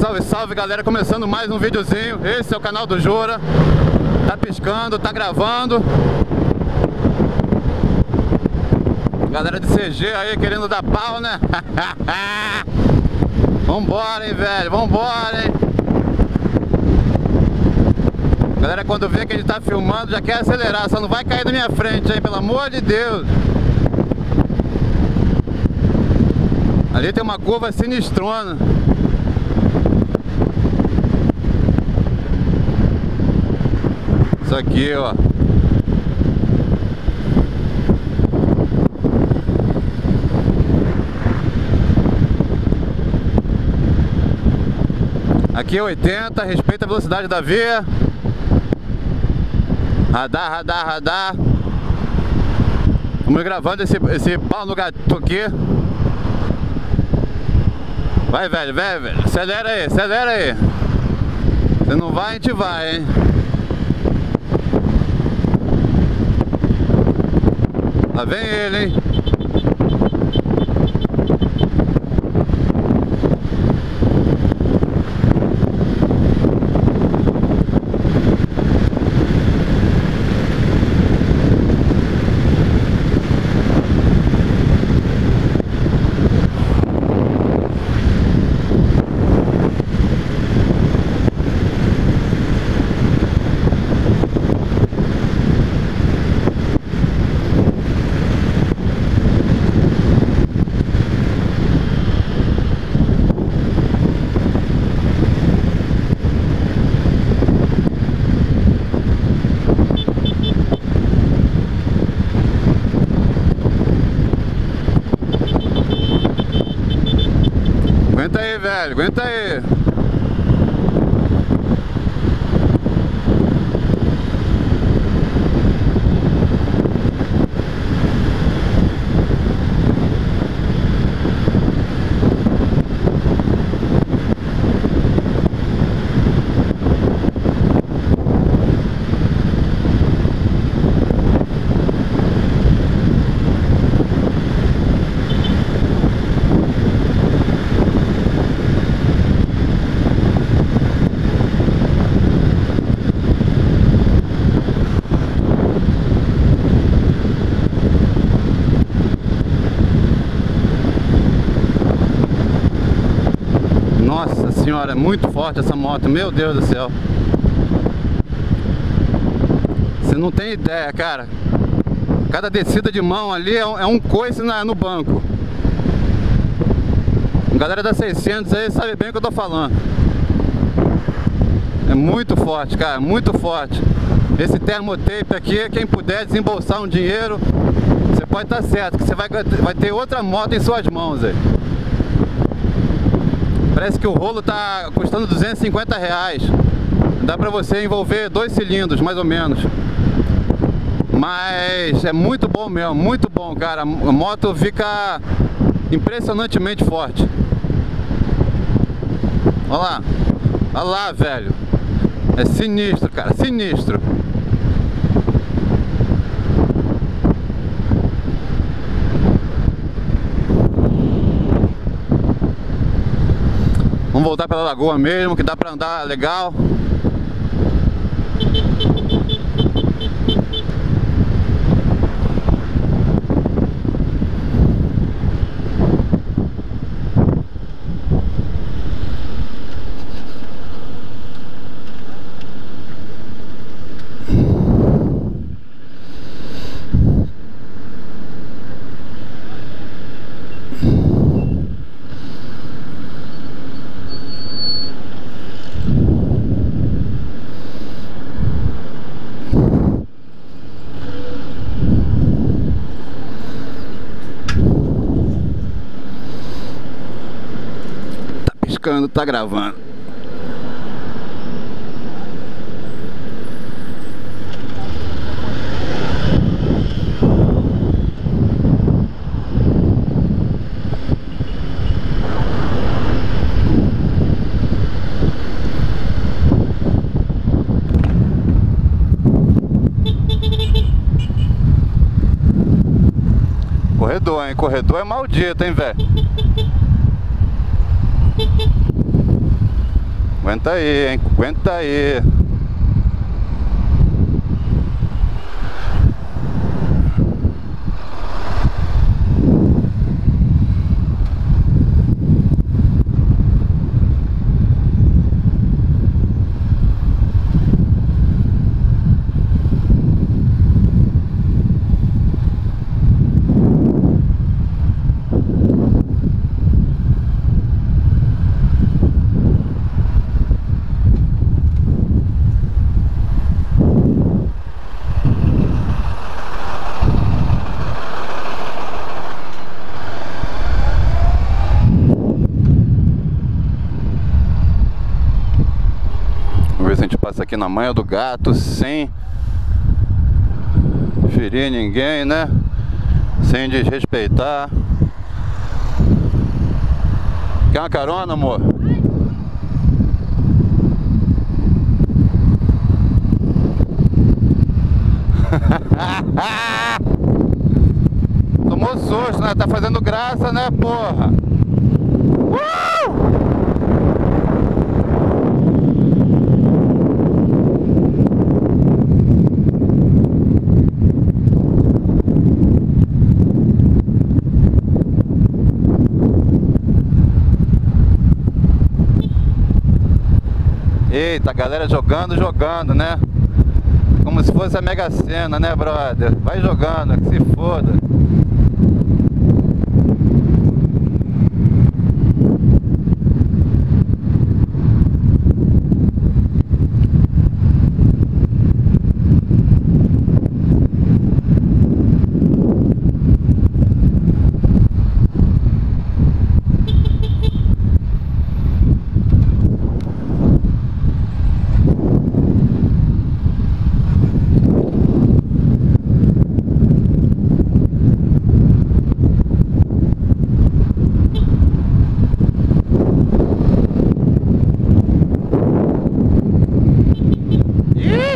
Salve, salve galera, começando mais um videozinho. Esse é o canal do Jura. Tá piscando, tá gravando. Galera de CG aí querendo dar pau, né? Vambora, hein, velho, vambora, hein. Galera, quando vê que a gente tá filmando, já quer acelerar. Só não vai cair na minha frente aí, pelo amor de Deus. Ali tem uma curva sinistrona. Isso aqui, ó. Aqui é 80, respeita a velocidade da via. Radar, radar, radar. Estamos gravando esse pau no gato aqui. Vai, velho, vai, velho. Acelera aí, acelera aí. Se não vai, a gente vai, hein. Lá vem ele, hein. Aguenta aí, velho, aguenta aí. Nossa senhora, é muito forte essa moto, meu Deus do céu. Você não tem ideia, cara. Cada descida de mão ali é um coice no banco. A galera da 600 aí sabe bem o que eu tô falando. É muito forte, cara, muito forte. Esse termotape aqui, quem puder desembolsar um dinheiro, você pode estar certo que você vai ter outra moto em suas mãos aí. Parece que o rolo tá custando R$250. Dá pra você envolver 2 cilindros, mais ou menos. Mas é muito bom mesmo, muito bom, cara. A moto fica impressionantemente forte. Olha lá, velho. É sinistro, cara, sinistro. Vamos voltar pela lagoa mesmo, que dá pra andar legal. Tá gravando. Corredor, hein? Corredor é maldito, hein, velho? Aguenta aí, hein? Aguenta aí. Vamos ver se a gente passa aqui na manha do gato sem ferir ninguém, né? Sem desrespeitar. Quer uma carona, amor? Tomou susto, né? Tá fazendo graça, né, porra? Eita, a galera jogando, né? Como se fosse a Mega Sena, né, brother? Vai jogando, que se foda.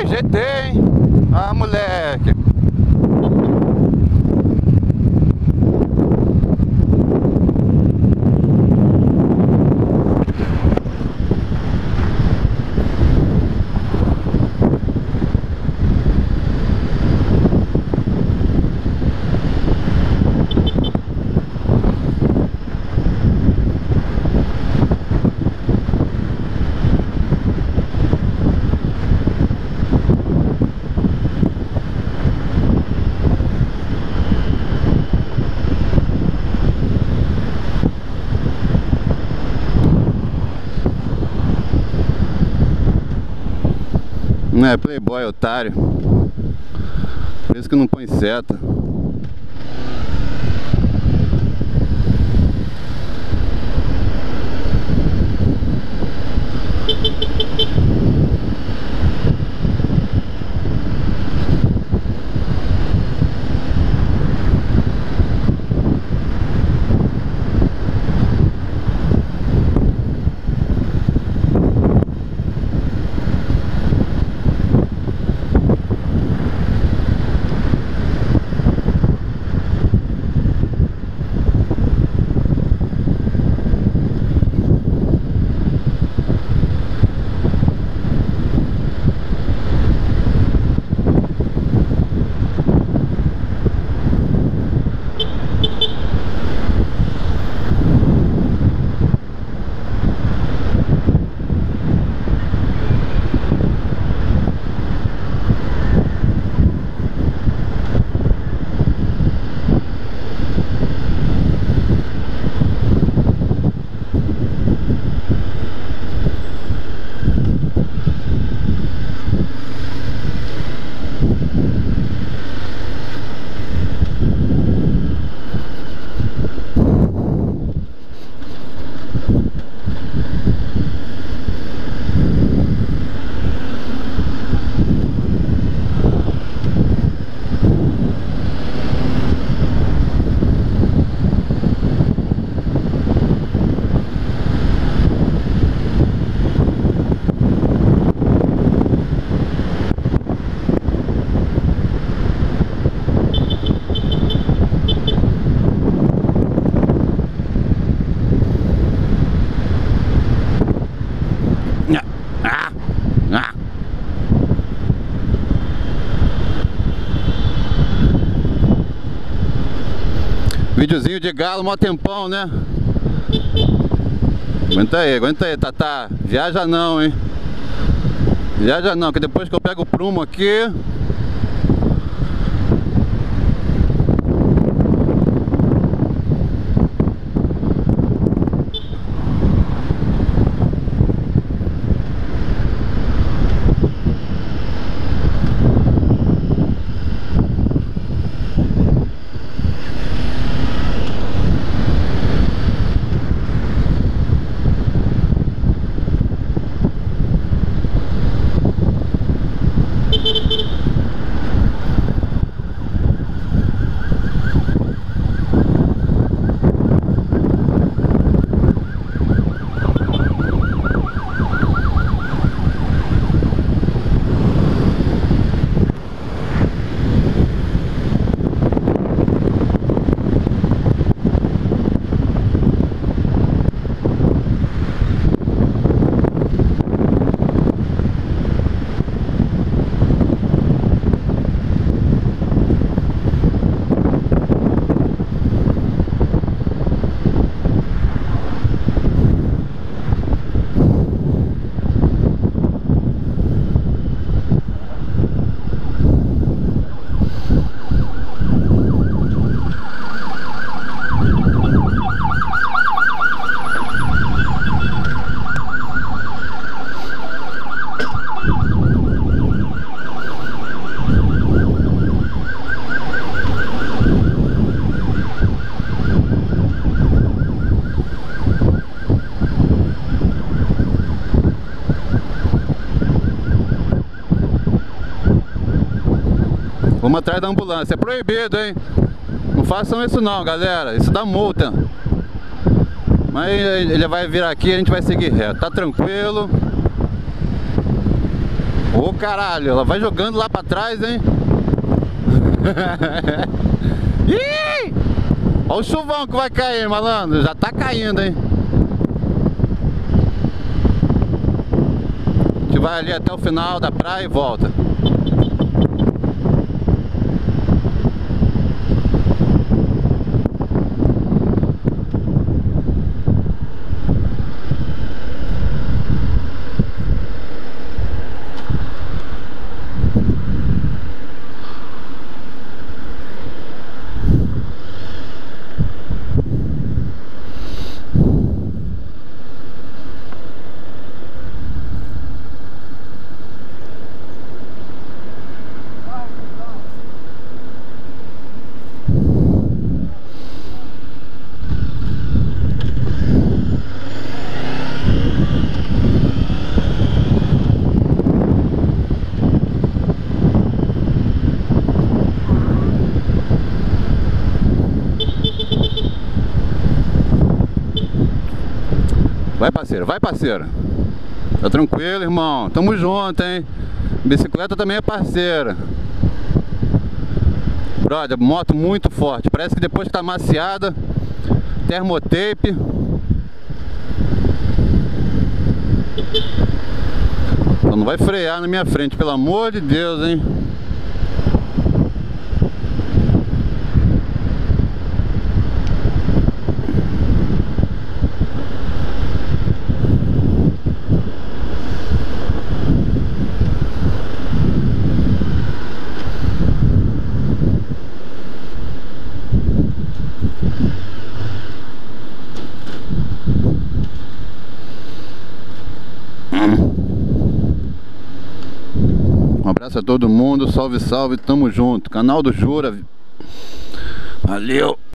GT, hein? Ah, moleque. Não é playboy, otário. Por isso que não põe seta. Friozinho de galo, mó tempão, né? Aguenta aí, Tatá. Viaja não, hein? Viaja não, que depois que eu pego o prumo aqui... Vamos atrás da ambulância, é proibido, hein? Não façam isso não, galera, isso dá multa. Mas ele vai vir aqui e a gente vai seguir reto, tá tranquilo. Ô caralho, ela vai jogando lá pra trás, hein? Ih! Olha o chuvão que vai cair, malandro, já tá caindo, hein? A gente vai ali até o final da praia e volta. Vai, parceiro, vai, parceiro. Tá tranquilo, irmão. Tamo junto, hein? Bicicleta também é parceira. Brother, moto muito forte. Parece que depois que tá maciada, termotape. Então não vai frear na minha frente, pelo amor de Deus, hein? Um abraço a todo mundo, salve, salve, tamo junto. Canal do Jura. Valeu!